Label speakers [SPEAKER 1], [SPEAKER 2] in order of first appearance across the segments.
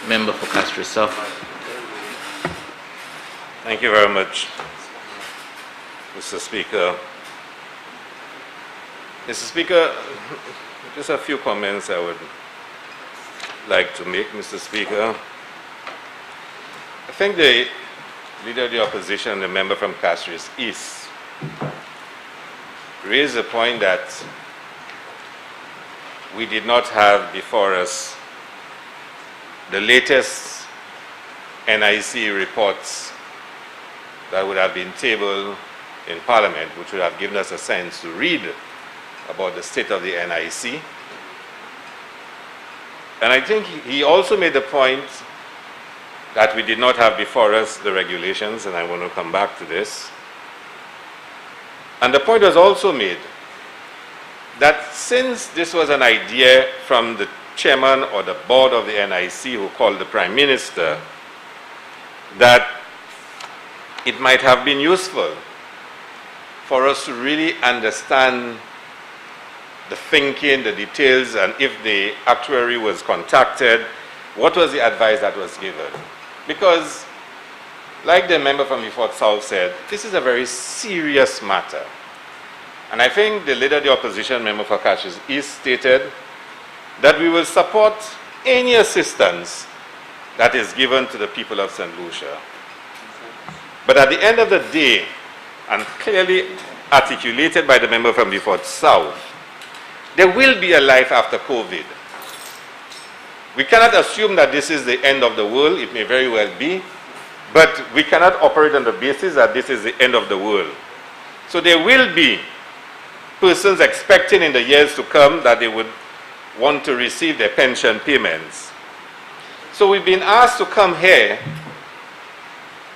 [SPEAKER 1] Member for Castres South.
[SPEAKER 2] Thank you very much, Mr. Speaker. Mr. Speaker, just a few comments I would like to make, Mr. Speaker. I think the Leader of the Opposition, the member from Castres East, raised a point that we did not have before us the latest NIC reports that would have been tabled in Parliament, which would have given us a sense to read about the state of the NIC. And I think he also made the point that we did not have before us the regulations, and I want to come back to this. And the point was also made that since this was an idea from the chairman or the board of the NIC who called the Prime Minister, that it might have been useful for us to really understand the thinking, the details, and if the actuary was contacted, what was the advice that was given? Because, like the member from Beaufort South said, this is a very serious matter. And I think the Leader of the Opposition, member for Castres East, stated that we will support any assistance that is given to the people of St. Lucia. But at the end of the day, and clearly articulated by the member from Beaufort South, there will be a life after COVID. We cannot assume that this is the end of the world. It may very well be, but we cannot operate on the basis that this is the end of the world. So there will be persons expecting in the years to come that they would want to receive their pension payments. So we've been asked to come here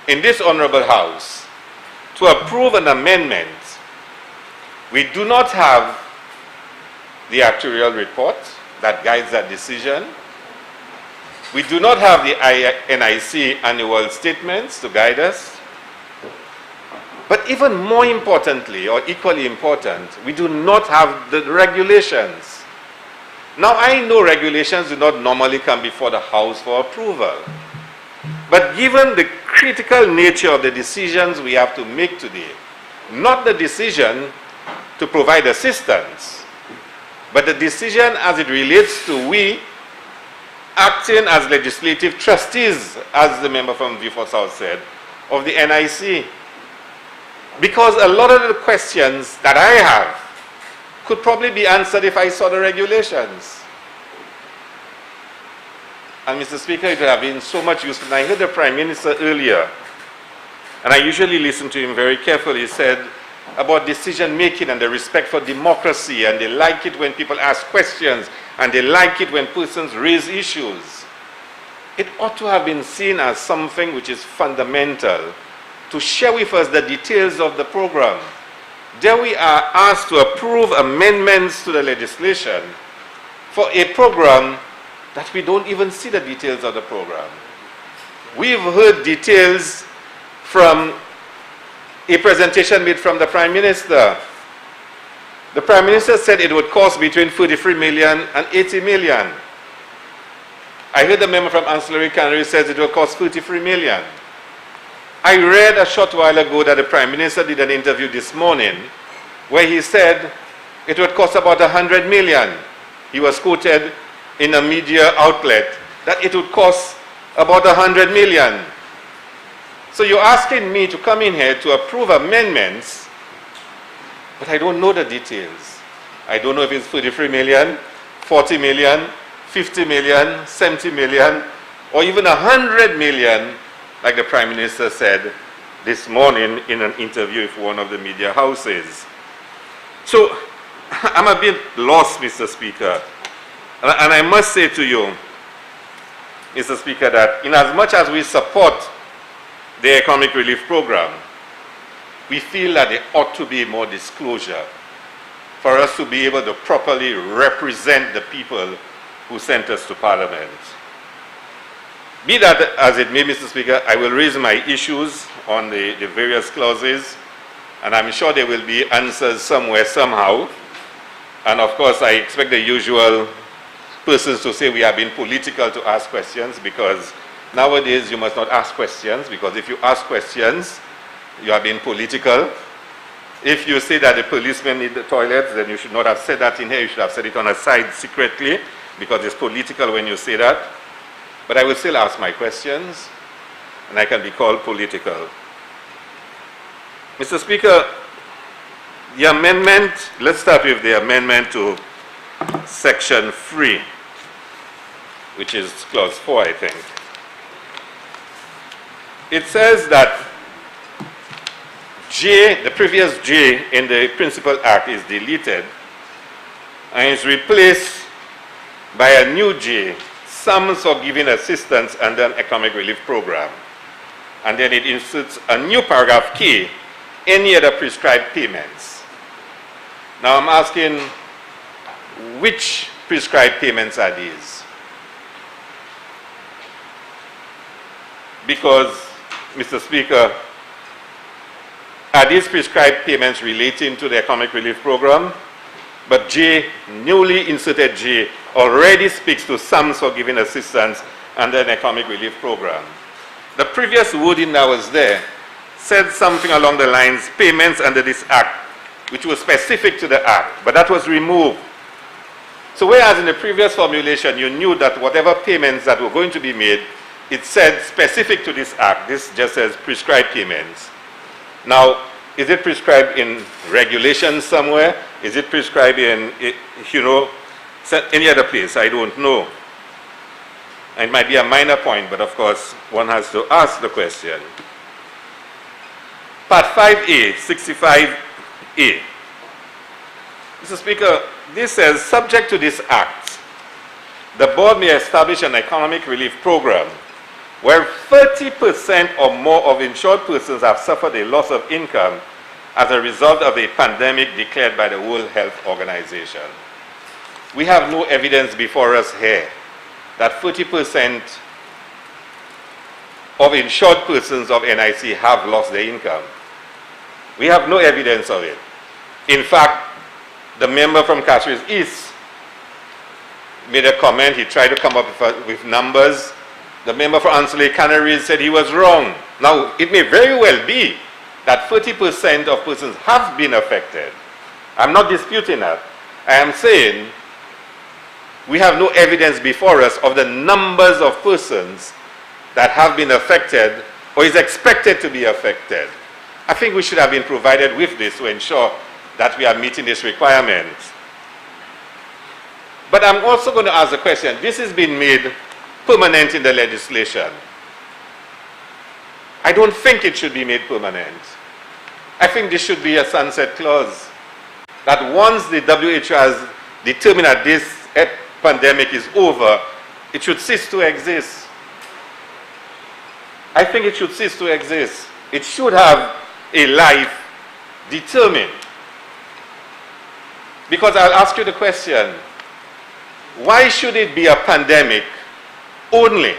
[SPEAKER 2] in this honorable house to approve an amendment. We do not have the actuarial report that guides that decision. We do not have the NIC annual statements to guide us. But even more importantly, or equally important, we do not have the regulations. Now, I know regulations do not normally come before the House for approval. But given the critical nature of the decisions we have to make today, not the decision to provide assistance, but the decision as it relates to we acting as legislative trustees, as the member from Beaufort South said, of the NIC. Because a lot of the questions that I have could probably be answered if I saw the regulations. And Mr. Speaker, it would have been so much useful. And I heard the Prime Minister earlier, and I usually listen to him very carefully. He said about decision making and the respect for democracy, and they like it when people ask questions, and they like it when persons raise issues. It ought to have been seen as something which is fundamental to share with us the details of the program. There we are asked to approve amendments to the legislation for a program that we don't even see the details of the program. We've heard details from a presentation made from the Prime Minister. The Prime Minister said it would cost between 33 million and 80 million. I heard the member from Ancillary Canary says it will cost 33 million. I read a short while ago that the Prime Minister did an interview this morning where he said it would cost about 100 million. He was quoted in a media outlet that it would cost about 100 million. So you're asking me to come in here to approve amendments, but I don't know the details. I don't know if it's 33 million, 40 million, 50 million, 70 million, or even 100 million, like the Prime Minister said this morning in an interview with one of the media houses. So I'm a bit lost, Mr. Speaker. And I must say to you, Mr. Speaker, that in as much as we support the economic relief program, we feel that there ought to be more disclosure for us to be able to properly represent the people who sent us to Parliament. Be that as it may, Mr. Speaker, I will raise my issues on the various clauses, and I'm sure there will be answers somewhere, somehow. And of course, I expect the usual persons to say we are being political to ask questions, because nowadays you must not ask questions, because if you ask questions, you are being political. If you say that the policemen need the toilets, then you should not have said that in here. You should have said it on a side secretly, because it's political when you say that. But I will still ask my questions, and I can be called political. Mr. Speaker, the amendment, let's start with the amendment to Section 3, which is Clause 4, I think. It says that J, the previous J in the Principal Act is deleted and is replaced by a new J, sums for giving assistance under an economic relief program. And then it inserts a new paragraph K, any other prescribed payments. Now I'm asking, which prescribed payments are these? Because, Mr. Speaker, are these prescribed payments relating to the economic relief program? But J, newly inserted J, already speaks to sums for giving assistance under an economic relief program. The previous wording that was there said something along the lines, payments under this act, which was specific to the act, but that was removed. So whereas in the previous formulation you knew that whatever payments that were going to be made, it said specific to this act, this just says prescribed payments. Now, is it prescribed in regulations somewhere? Is it prescribed in, any other place? I don't know. And it might be a minor point, but of course, one has to ask the question. Part 5A, 65A. Mr. Speaker, this says, subject to this act, the board may establish an economic relief program where 30% or more of insured persons have suffered a loss of income as a result of a pandemic declared by the World Health Organization. We have no evidence before us here that 30% of insured persons of NIC have lost their income. We have no evidence of it. In fact, the member from Castries East made a comment. He tried to come up with numbers. The member for Ansley Canaries said he was wrong. Now, it may very well be that 30% of persons have been affected. I'm not disputing that. I am saying we have no evidence before us of the numbers of persons that have been affected or is expected to be affected. I think we should have been provided with this to ensure that we are meeting this requirement. But I'm also going to ask the question, this has been made permanent in the legislation. I don't think it should be made permanent. I think this should be a sunset clause. That once the WHO has determined that this pandemic is over, it should cease to exist. I think it should cease to exist. It should have a life determined. Because I'll ask you the question, why should it be a pandemic only?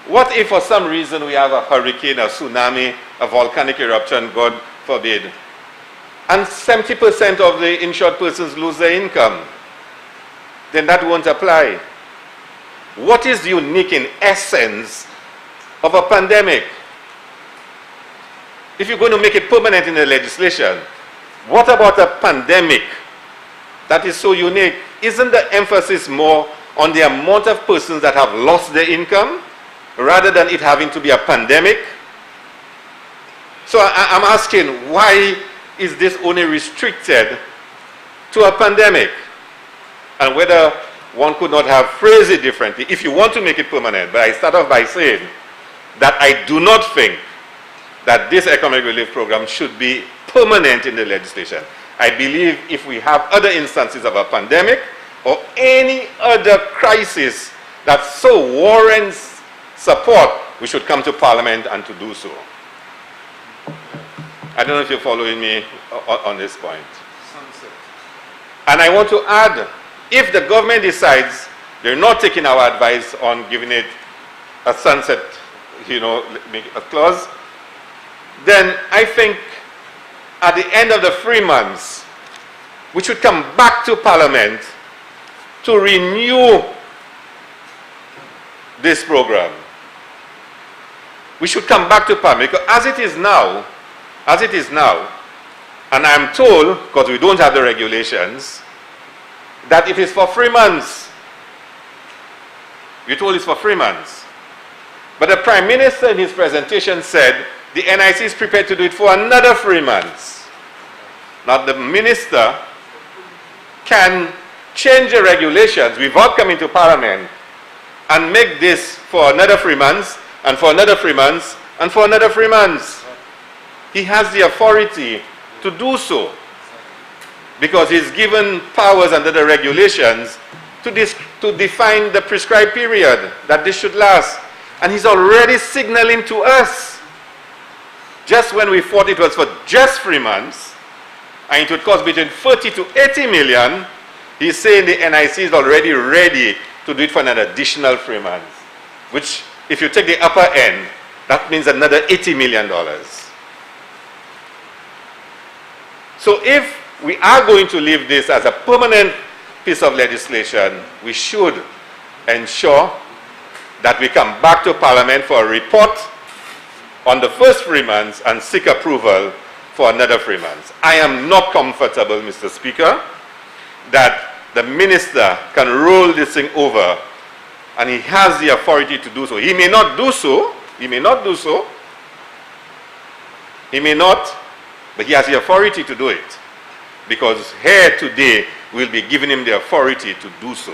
[SPEAKER 2] What if for some reason we have a hurricane, a tsunami, a volcanic eruption, God forbid, and 70% of the insured persons lose their income? Then that won't apply. What is unique in essence of a pandemic? If you're going to make it permanent in the legislation, what about a pandemic that is so unique? Isn't the emphasis more on the amount of persons that have lost their income rather than it having to be a pandemic? So I'm asking, why is this only restricted to a pandemic? And whether one could not have phrased it differently if you want to make it permanent. But I start off by saying that I do not think that this economic relief program should be permanent in the legislation. I believe if we have other instances of a pandemic or any other crisis that so warrants support, we should come to Parliament and to do so. I don't know if you're following me on this point. And I want to add, if the government decides they're not taking our advice on giving it a sunset, a clause, then I think at the end of the 3 months, we should come back to Parliament to renew this program. We should come back to Parliament, because as it is now, and I'm told, because we don't have the regulations, that it is for 3 months. We're told it's for 3 months. But the Prime Minister in his presentation said the NIC is prepared to do it for another 3 months. Now the Minister can change the regulations without coming to Parliament and make this for another 3 months, and for another 3 months, and for another 3 months. He has the authority to do so, because he's given powers under the regulations to define the prescribed period that this should last. And he's already signaling to us, just when we thought it was for just 3 months, and it would cost between 30 to 80 million, he's saying the NIC is already ready to do it for an additional 3 months, which, if you take the upper end, that means another $80 million. So if we are going to leave this as a permanent piece of legislation, we should ensure that we come back to Parliament for a report on the first 3 months and seek approval for another 3 months. I am not comfortable, Mr. Speaker, that the Minister can roll this thing over, and he has the authority to do so. He may not do so, but he has the authority to do it, because here today we'll be giving him the authority to do so.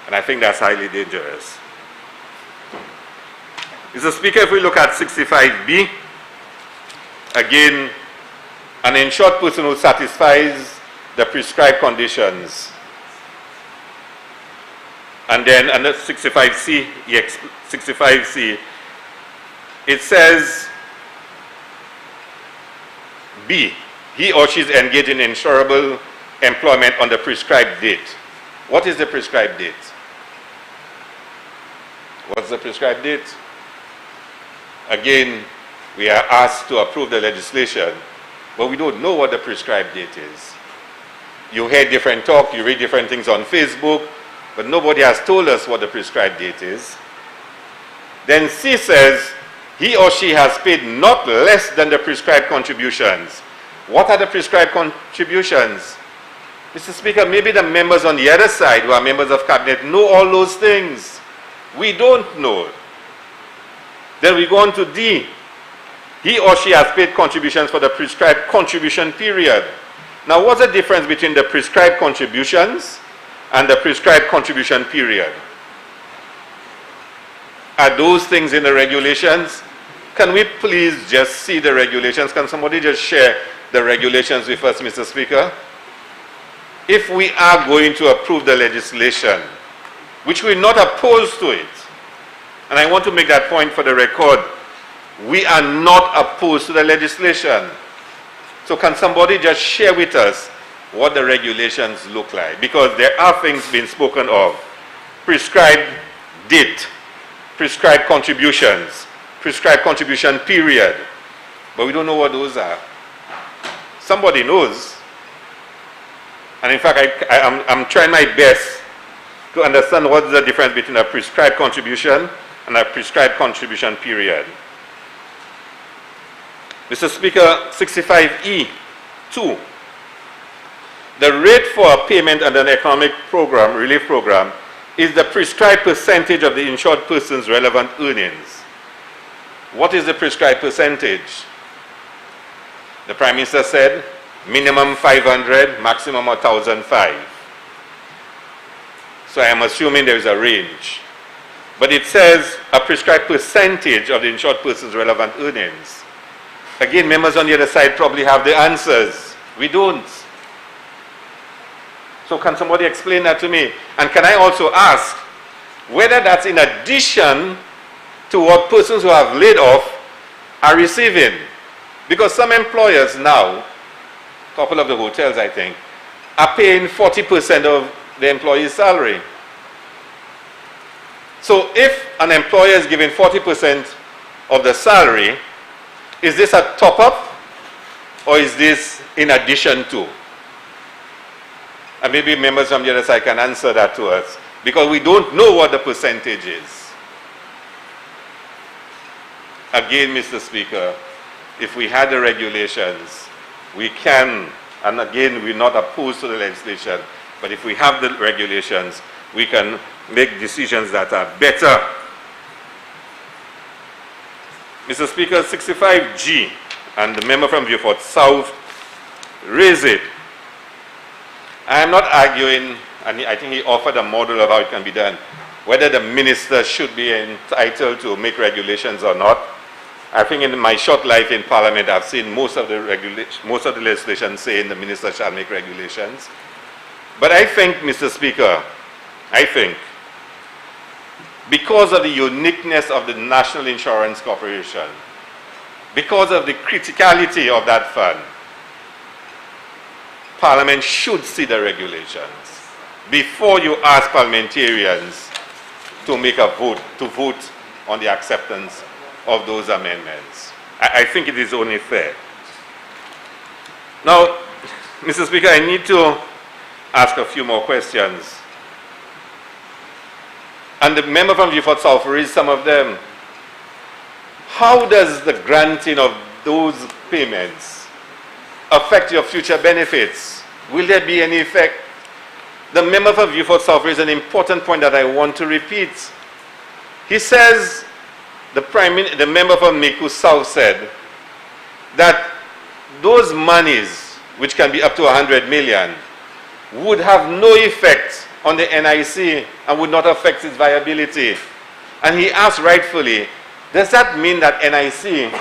[SPEAKER 2] And I think that's highly dangerous. Mr. Speaker, if we look at 65B, again, an insured person who satisfies the prescribed conditions. And then under 65C, 65C, it says, B, he or she is engaged in insurable employment on the prescribed date. What is the prescribed date? What's the prescribed date? Again, we are asked to approve the legislation, but we don't know what the prescribed date is. You hear different talk, you read different things on Facebook, but nobody has told us what the prescribed date is. Then C says, he or she has paid not less than the prescribed contributions. What are the prescribed contributions? Mr. Speaker, maybe the members on the other side, who are members of Cabinet, know all those things. We don't know. Then we go on to D. He or she has paid contributions for the prescribed contribution period. Now, what's the difference between the prescribed contributions and the prescribed contribution period? Are those things in the regulations? Can we please just see the regulations? Can somebody just share the regulations with us, Mr. Speaker? If we are going to approve the legislation, which we're not opposed to it, and I want to make that point for the record, we are not opposed to the legislation. So can somebody just share with us what the regulations look like? Because there are things being spoken of. Prescribed date, prescribed contributions, prescribed contribution period. But we don't know what those are. Somebody knows. And in fact, I'm trying my best to understand what's the difference between a prescribed contribution and a prescribed contribution period. Mr. Speaker, 65E, 2. The rate for a payment under an economic program, relief program, is the prescribed percentage of the insured person's relevant earnings. What is the prescribed percentage? The Prime Minister said minimum 500, maximum 1,005. So I am assuming there is a range. But it says a prescribed percentage of the insured person's relevant earnings. Again, members on the other side probably have the answers. We don't. So can somebody explain that to me? And can I also ask whether that's in addition to what persons who have laid off are receiving? Because some employers now, a couple of the hotels I think, are paying 40% of the employee's salary. So if an employer is giving 40% of the salary, is this a top-up or is this in addition to? And maybe members from the other side can answer that to us, because we don't know what the percentage is. Again, Mr. Speaker, if we had the regulations, we can, and again, we're not opposed to the legislation, but if we have the regulations, we can make decisions that are better. Mr. Speaker, 65G, and the member from Beaufort South raised it. I am not arguing, and I think he offered a model of how it can be done, whether the minister should be entitled to make regulations or not. I think in my short life in Parliament, I've seen most of the legislation saying the minister shall make regulations. But I think, Mr. Speaker, I think, because of the uniqueness of the National Insurance Corporation, because of the criticality of that fund, Parliament should see the regulations before you ask parliamentarians to make a vote, to vote on the acceptance of those amendments. I think it is only fair. Now, Mr. Speaker, I need to ask a few more questions. And the member from Beaufort South raised some of them. How does the granting of those payments affect your future benefits? Will there be any effect? The member from Beaufort South raised an important point that I want to repeat. He says, the member from Miku South said that those monies, which can be up to 100 million, would have no effect on the NIC and would not affect its viability. And he asked rightfully, does that mean that NIC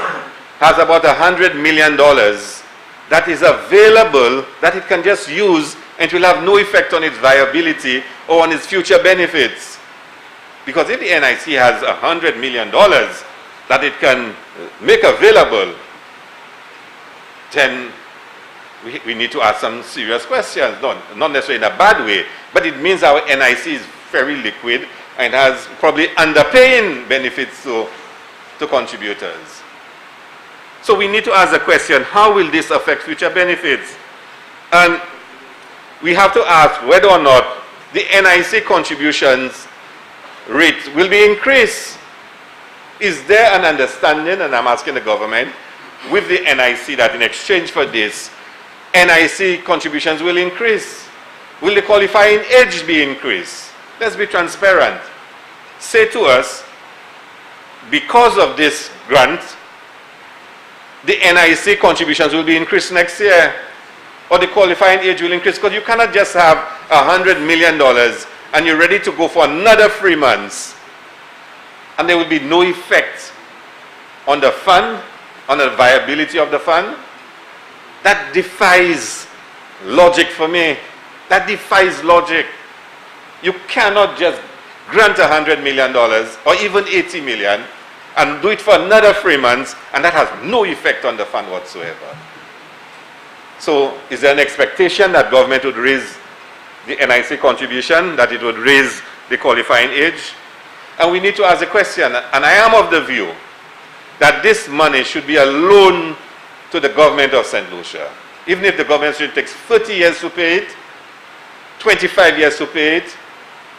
[SPEAKER 2] has about $100 million that is available, that it can just use, and it will have no effect on its viability or on its future benefits? Because if the NIC has $100 million that it can make available, then we need to ask some serious questions. Not necessarily in a bad way, but it means our NIC is very liquid and has probably underpaying benefits to contributors. So we need to ask the question, how will this affect future benefits? And we have to ask whether or not the NIC contributions rate will be increased. Is there an understanding, and I'm asking the government, with the NIC that in exchange for this, NIC contributions will increase? Will the qualifying age be increased? Let's be transparent. Say to us, because of this grant, the NIC contributions will be increased next year, or the qualifying age will increase, because you cannot just have $100 million and you're ready to go for another 3 months, and there will be no effect on the fund, on the viability of the fund. That defies logic for me. That defies logic. You cannot just grant $100 million or even 80 million and do it for another 3 months, and that has no effect on the fund whatsoever. So is there an expectation that government would raise the NIC contribution, that it would raise the qualifying age? And we need to ask the question, and I am of the view that this money should be a loan to the government of St. Lucia. Even if the government takes 30 years to pay it, 25 years to pay it,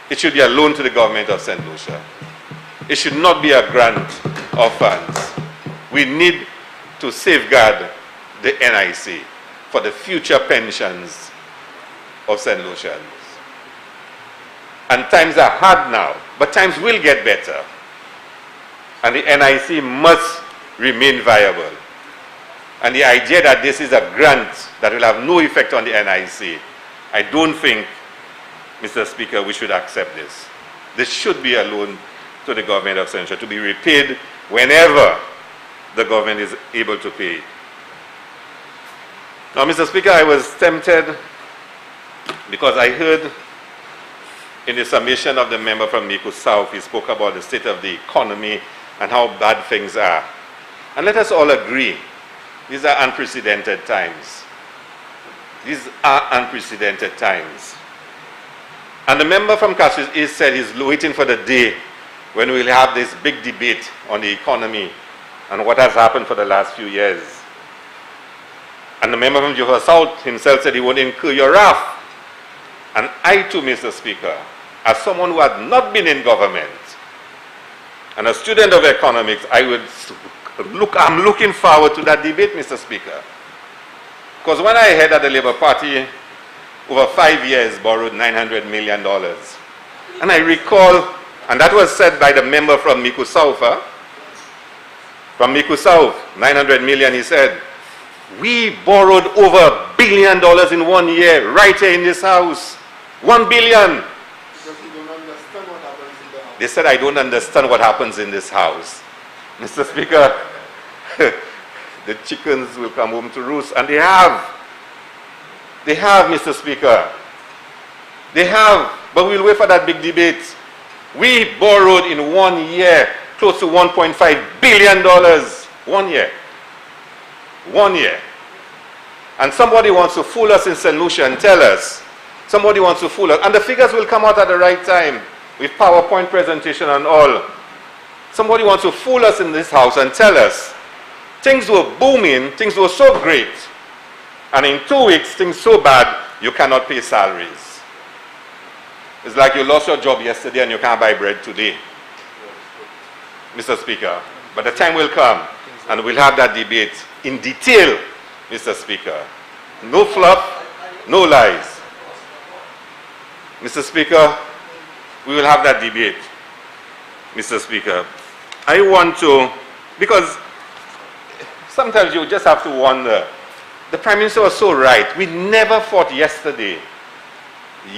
[SPEAKER 2] it should be a loan to the government of St. Lucia. It should not be a grant of funds. We need to safeguard the NIC for the future pensions of St. Lucians. And times are hard now, but times will get better. And the NIC must remain viable. And the idea that this is a grant that will have no effect on the NIC, I don't think, Mr. Speaker, we should accept this. This should be a loan to the government of St. Lucia to be repaid whenever the government is able to pay it. Now, Mr. Speaker, I was tempted because I heard in the submission of the member from Miku South, he spoke about the state of the economy and how bad things are. And let us all agree, these are unprecedented times. These are unprecedented times. And the member from Castries East said he's waiting for the day when we'll have this big debate on the economy and what has happened for the last few years. And the member from Beaufort South himself said he won't incur your wrath And I too, Mr. Speaker, as someone who had not been in government and a student of economics, I'm looking forward to that debate, Mr. Speaker. Because when I heard that the Labour Party over 5 years borrowed $900 million, and I recall, and that was said by the member from Miku South, from Miku South, 900 million, he said, we borrowed over $1 billion in 1 year, right here in this house. 1 billion.
[SPEAKER 1] Because you don't understand what happens in the house.
[SPEAKER 2] They said, I don't understand what happens in this house. Mr. Speaker, the chickens will come home to roost, and they have. They have, Mr. Speaker. They have, but we'll wait for that big debate. We borrowed in 1 year close to $1.5 billion. 1 year. 1 year. And somebody wants to fool us in St. Lucia and tell us. Somebody wants to fool us. And the figures will come out at the right time with PowerPoint presentation and all. Somebody wants to fool us in this house and tell us things were booming, things were so great, and in 2 weeks, things so bad, you cannot pay salaries. It's like you lost your job yesterday and you can't buy bread today, Mr. Speaker. But the time will come, and we'll have that debate in detail, Mr. Speaker. No fluff, no lies. Mr. Speaker, we will have that debate, Mr. Speaker. I want to, because sometimes you just have to wonder. The Prime Minister was so right. We never thought yesterday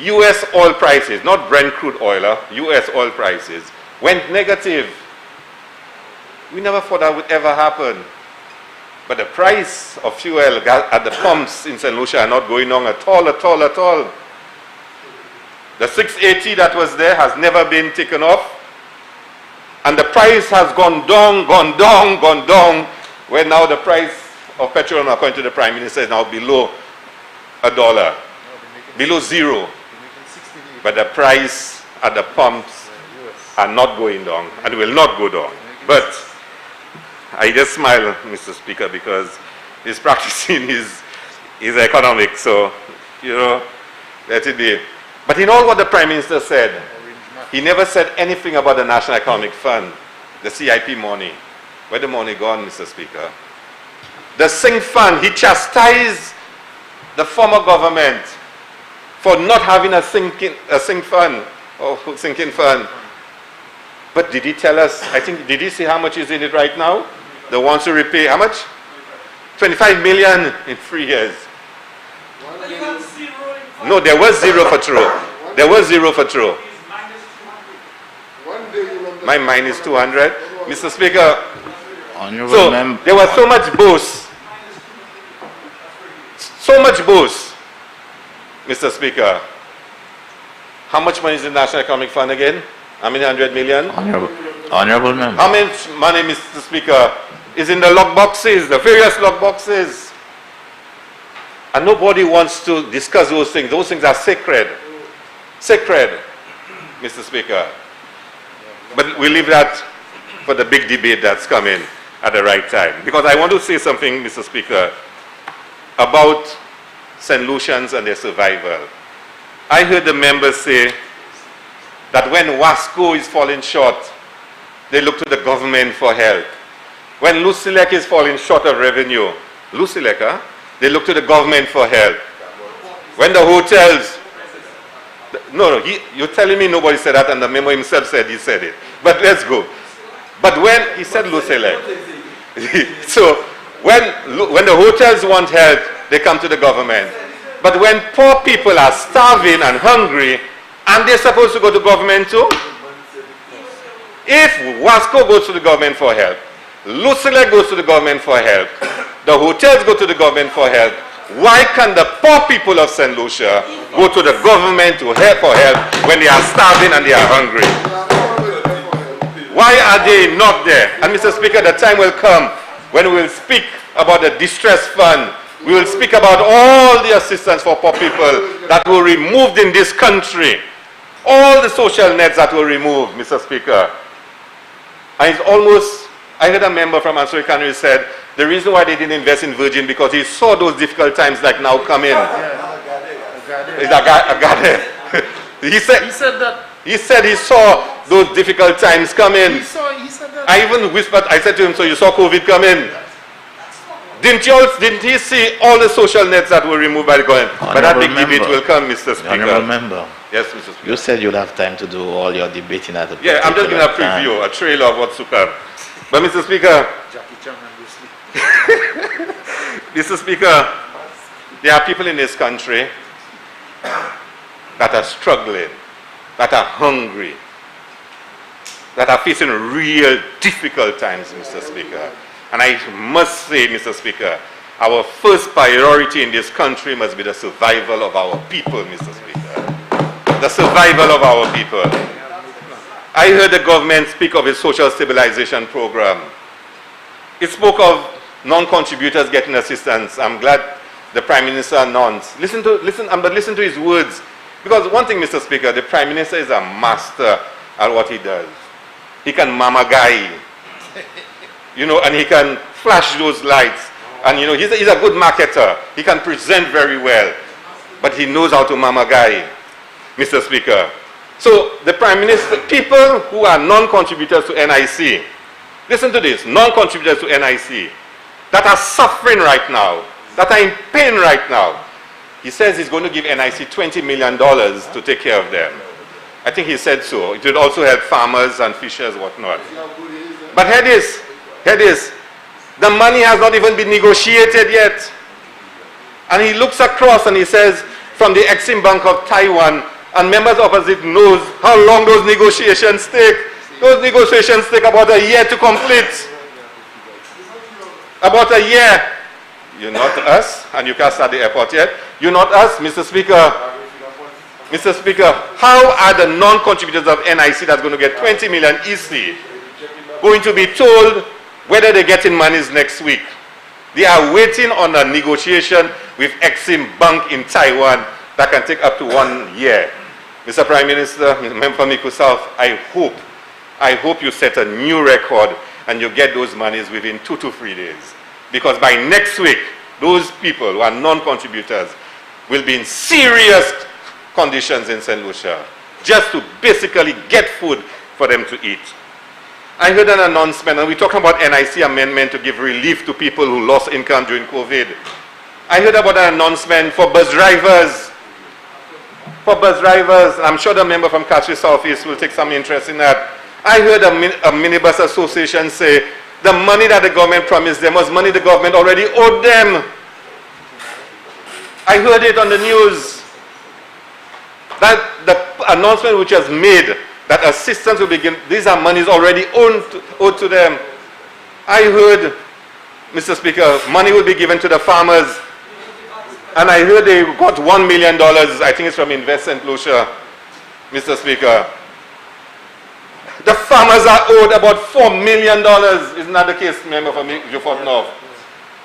[SPEAKER 2] U.S. oil prices, not Brent crude oil, U.S. oil prices, went negative. We never thought that would ever happen. But the price of fuel at the pumps in St. Lucia are not going on at all, at all, at all. The 680 that was there has never been taken off. And the price has gone down, gone down, gone down, where now the price of petrol, according to the Prime Minister, is now below $1, below zero. But the price at the pumps are not going down and will not go down. But I just smile, Mr. Speaker, because he's practicing his economics, so, let it be. But in all what the Prime Minister said, he never said anything about the National Economic Fund, the CIP money. Where the money gone, Mr. Speaker? The Sink Fund, he chastised the former government for not having a sinking fund, or sinking fund. But did he tell us, did he say how much is in it right now? The ones to repay, how much? 25 million in 3 years. No, there was zero for true. There was zero for true. My minus 200. Mr. Speaker, so there was so much boast. So much boast, Mr. Speaker. How much money is in the National Economic Fund again? How many 100 million?
[SPEAKER 3] Honorable member.
[SPEAKER 2] How much money, Mr. Speaker, is in the lock boxes, the various lock boxes? And nobody wants to discuss those things. Those things are sacred. Sacred, Mr. Speaker. But we leave that for the big debate that's coming at the right time. Because I want to say something, Mr. Speaker, about St. Lucians and their survival. I heard the members say that when Wasco is falling short, they look to the government for help. When Lucilec is falling short of revenue, Lucilec, they look to the government for help. When the hotels, you're telling me nobody said that, and the member himself said he said it. But let's go. But when he said Lucilec, so when the hotels want help, they come to the government. But when poor people are starving and hungry, and they're supposed to go to government too? If Wasco goes to the government for help, Lucilec goes to the government for help, the hotels go to the government for help, why can the poor people of St. Lucia go to the government for help when they are starving and they are hungry? Why are they not there? And Mr. Speaker, the time will come when we will speak about the distress fund. We will speak about all the assistance for poor people that were removed in this country. All the social nets that were removed, Mr. Speaker. And it's almost, I heard a member from Ansari Canary said, the reason why they didn't invest in Virgin because he saw those difficult times like now come in. He's a God. He said
[SPEAKER 1] that.
[SPEAKER 2] He said he saw those difficult times coming.
[SPEAKER 1] He said that.
[SPEAKER 2] I even whispered, I said to him, so you saw COVID coming? Didn't he see all the social nets that were removed by the government? But that big debate will come, Mr. Speaker.
[SPEAKER 3] Honorable member.
[SPEAKER 2] Yes, Mr. Speaker.
[SPEAKER 3] You said you'll have time to do all your debating at the
[SPEAKER 2] Yeah, I'm just giving a preview, a trailer of what's to come. But Mr. Speaker,
[SPEAKER 1] Jackie Chan and Bruce Lee.
[SPEAKER 2] Mr. Speaker, there are people in this country that are struggling, that are hungry, that are facing real difficult times, Mr. Speaker. And I must say, Mr. Speaker, our first priority in this country must be the survival of our people, Mr. Speaker. The survival of our people. I heard the government speak of a social stabilization program. It spoke of non-contributors getting assistance. I'm glad the Prime Minister announced. Listen to his words. Because one thing, Mr. Speaker, the Prime Minister is a master at what he does. He can mama guy, and he can flash those lights. And, he's a good marketer. He can present very well. But he knows how to mama guy, Mr. Speaker. So the Prime Minister, people who are non-contributors to NIC, listen to this, non-contributors to NIC, that are suffering right now, that are in pain right now. He says he's going to give NIC $20 million to take care of them. I think he said so. It would also help farmers and fishers, whatnot. But hear this, the money has not even been negotiated yet. And he looks across and he says, from the Exim Bank of Taiwan, and members opposite knows how long those negotiations take. Those negotiations take about a year to complete. About a year. You're not us, and you can't start the airport yet. You're not us, Mr. Speaker. Mr. Speaker, how are the non-contributors of NIC that's going to get 20 million EC going to be told whether they're getting monies next week? They are waiting on a negotiation with Exim Bank in Taiwan that can take up to 1 year. Mr. Prime Minister, Member for Miku South, I hope you set a new record and you get those monies within 2 to 3 days. Because by next week, those people who are non-contributors will be in serious conditions in St. Lucia, just to basically get food for them to eat. I heard an announcement, and we're talking about NIC amendment to give relief to people who lost income during COVID. I heard about an announcement for bus drivers. I'm sure the member from Catchy Southeast will take some interest in that. I heard a minibus association say the money that the government promised them was money the government already owed them. I heard it on the news. That the announcement which was made that assistance will begin, these are monies already owed to them. I heard, Mr. Speaker, money will be given to the farmers. And I heard they got $1 million, I think it's from Invest St. Lucia, Mr. Speaker. The farmers are owed about $4 million. Isn't that the case, member from Beaufort North?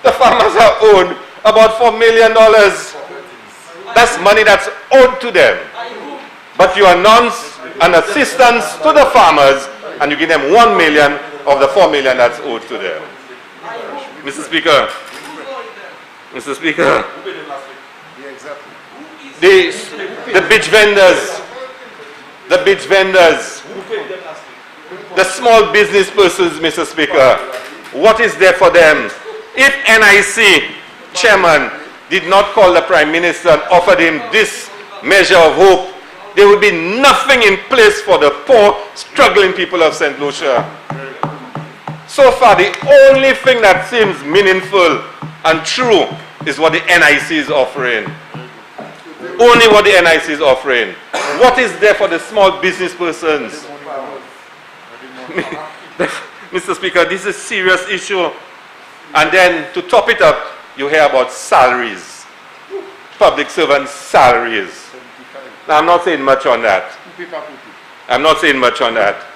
[SPEAKER 2] The farmers are owed about $4 million. That's money that's owed to them. But you announce an assistance to the farmers and you give them $1 million of the $4 million that's owed to them. Mr. Speaker, Mr. Speaker, the beach vendors, the small business persons, Mr. Speaker, what is there for them? If NIC chairman did not call the Prime Minister and offered him this measure of hope, there would be nothing in place for the poor, struggling people of St. Lucia. So far, the only thing that seems meaningful and true is what the NIC is offering. Only what the NIC is offering. What is there for the small business persons? Mr. Speaker, this is a serious issue. And then to top it up, you hear about salaries. Public servants' salaries. Now, I'm not saying much on that. I'm not saying much on that.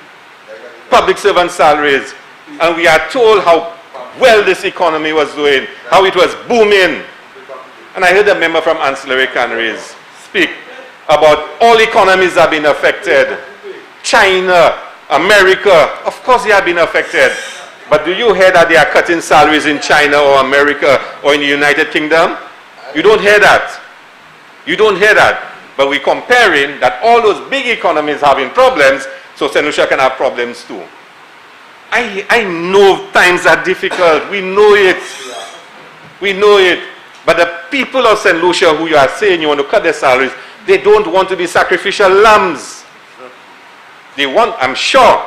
[SPEAKER 2] Public servant salaries. And we are told how well this economy was doing, how it was booming. And I heard a member from Ancillary Canneries speak about all economies have been affected. China, America, of course they have been affected. But do you hear that they are cutting salaries in China or America or in the United Kingdom? You don't hear that. You don't hear that. But we're comparing that all those big economies having problems, so St. Lucia can have problems too. I know times are difficult. We know it. We know it. But the people of St. Lucia who you are saying you want to cut their salaries, they don't want to be sacrificial lambs. They want, I'm sure,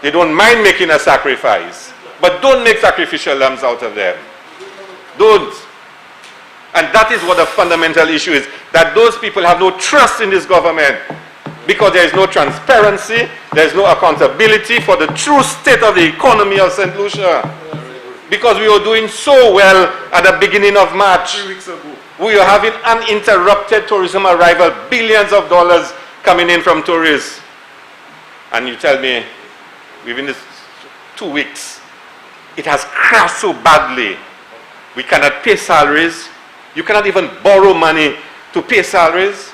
[SPEAKER 2] they don't mind making a sacrifice. But don't make sacrificial lambs out of them. Don't. And that is what the fundamental issue is. That those people have no trust in this government. Because there is no transparency, there is no accountability for the true state of the economy of St. Lucia. Because we were doing so well at the beginning of March.
[SPEAKER 1] 3 weeks ago.
[SPEAKER 2] We were having uninterrupted tourism arrival, billions of dollars coming in from tourists. And you tell me, within this 2 weeks, it has crashed so badly. We cannot pay salaries. You cannot even borrow money to pay salaries.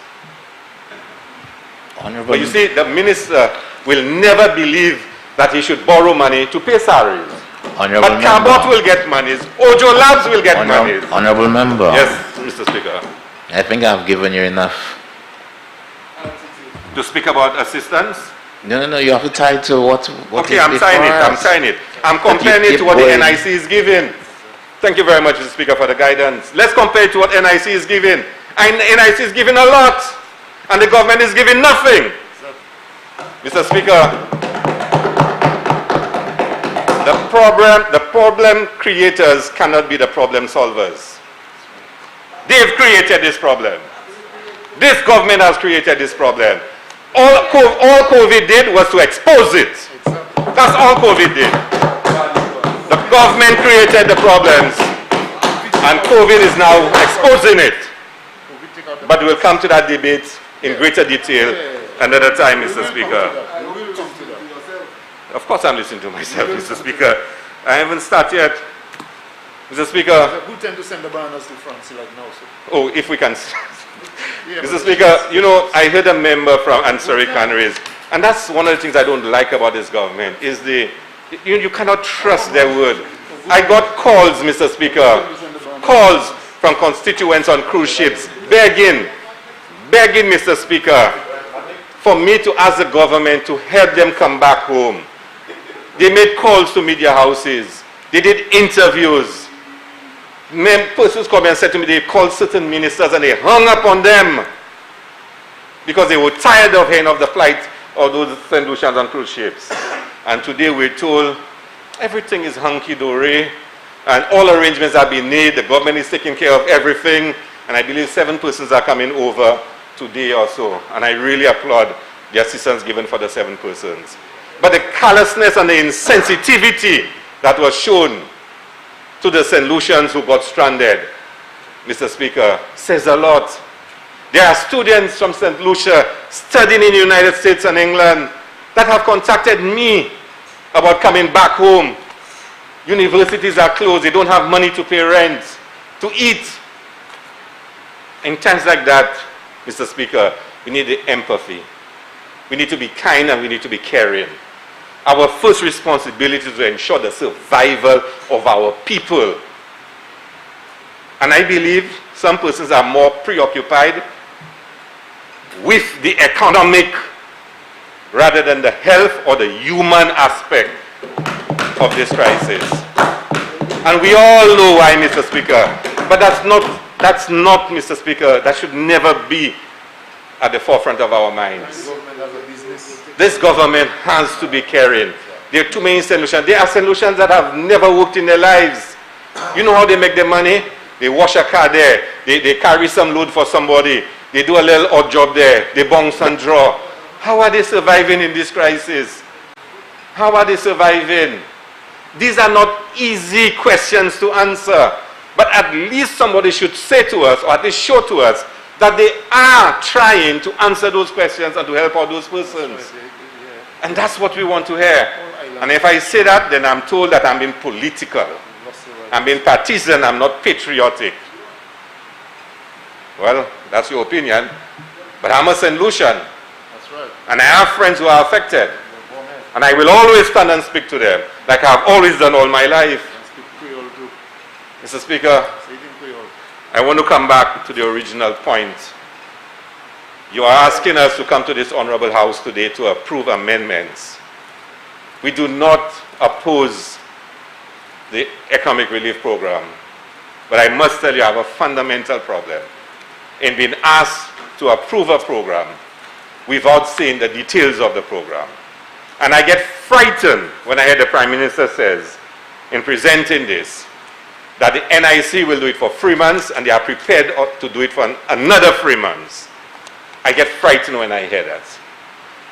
[SPEAKER 3] Honorable,
[SPEAKER 2] But you see, the minister will never believe that he should borrow money to pay salaries.
[SPEAKER 3] Honorable
[SPEAKER 2] But Cabot
[SPEAKER 3] member.
[SPEAKER 2] will get monies. Ojo Labs will get money.
[SPEAKER 3] Honorable member.
[SPEAKER 2] Yes, Mr. Speaker.
[SPEAKER 3] I think I've given you enough.
[SPEAKER 2] To speak about assistance?
[SPEAKER 3] No, you have to tie to what
[SPEAKER 2] Okay,
[SPEAKER 3] is
[SPEAKER 2] I'm
[SPEAKER 3] before
[SPEAKER 2] signing it. I'm
[SPEAKER 3] us.
[SPEAKER 2] signing it. I'm
[SPEAKER 3] But you
[SPEAKER 2] comparing it
[SPEAKER 3] keep
[SPEAKER 2] to what the
[SPEAKER 3] going.
[SPEAKER 2] NIC is giving. Thank you very much, Mr. Speaker, for the guidance. Let's compare it to what NIC is giving. And NIC is giving a lot, and the government is giving nothing. Mr. Speaker, the problem creators cannot be the problem solvers. They've created this problem. This government has created this problem. All COVID did was to expose it. That's all COVID did. The government created the problems, and COVID is now exposing it. But we'll come to that debate in greater detail another time, Mr. Speaker. Of course I'm listening to myself, Mr. Speaker. I haven't started yet. Mr. Speaker.
[SPEAKER 1] Who tend to send the banners to France like now, sir?
[SPEAKER 2] Oh, if we can.
[SPEAKER 1] Yeah,
[SPEAKER 2] Mr. Speaker, you know, I heard a member from Ansari Canaries, and that's one of the things I don't like about this government, is you cannot trust their word. I got calls, Mr. Speaker, calls from constituents on cruise ships, begging, Mr. Speaker, for me to ask the government to help them come back home. They made calls to media houses. They did interviews. Persons come and said to me they called certain ministers and they hung up on them because they were tired of hearing of the plight of those St. Lucians on cruise ships. And today we're told everything is hunky-dory and all arrangements have been made. The government is taking care of everything. And I believe 7 persons are coming over today or so. And I really applaud the assistance given for the 7 persons. But the callousness and the insensitivity that was shown to the St. Lucians who got stranded, Mr. Speaker, says a lot. There are students from St. Lucia studying in the United States and England that have contacted me about coming back home. Universities are closed. They don't have money to pay rent, to eat. In times like that, Mr. Speaker, we need the empathy. We need to be kind and we need to be caring. Our first responsibility is to ensure the survival of our people. And I believe some persons are more preoccupied with the economic rather than the health or the human aspect of this crisis. And we all know why, Mr. Speaker. But that's not, Mr. Speaker, that should never be at the forefront of our minds. This government has to be caring. There are too many St. Lucians. There are St. Lucians that have never worked in their lives. You know how they make their money? They wash a car there. They carry some load for somebody. They do a little odd job there. They bounce and draw. How are they surviving in this crisis? How are they surviving? These are not easy questions to answer. But at least somebody should say to us, or at least show to us, that they are trying to answer those questions and to help out those persons. And that's what we want to hear. And if I say that, then I'm told that I'm being political. I'm being partisan, I'm not patriotic. Well, that's your opinion. But I'm a St. Lucian. And I have friends who are affected. And I will always stand and speak to them, like I've always done all my life. Mr. Speaker, I want to come back to the original point You are asking us to come to this honorable house today to approve amendments. We do not oppose the economic relief program, but I must tell you I have a fundamental problem in being asked to approve a program without seeing the details of the program. And I get frightened when I hear the Prime Minister says, in presenting this, that the NIC will do it for 3 months and they are prepared to do it for another 3 months. I get frightened when I hear that.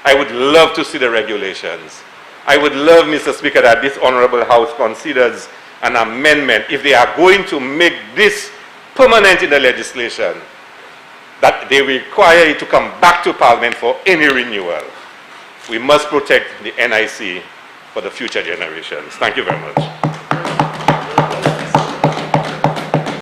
[SPEAKER 2] I would love to see the regulations. I would love, Mr. Speaker, that this Honorable House considers an amendment, if they are going to make this permanent in the legislation, that they require it to come back to Parliament for any renewal. We must protect the NIC for the future generations. Thank you very much.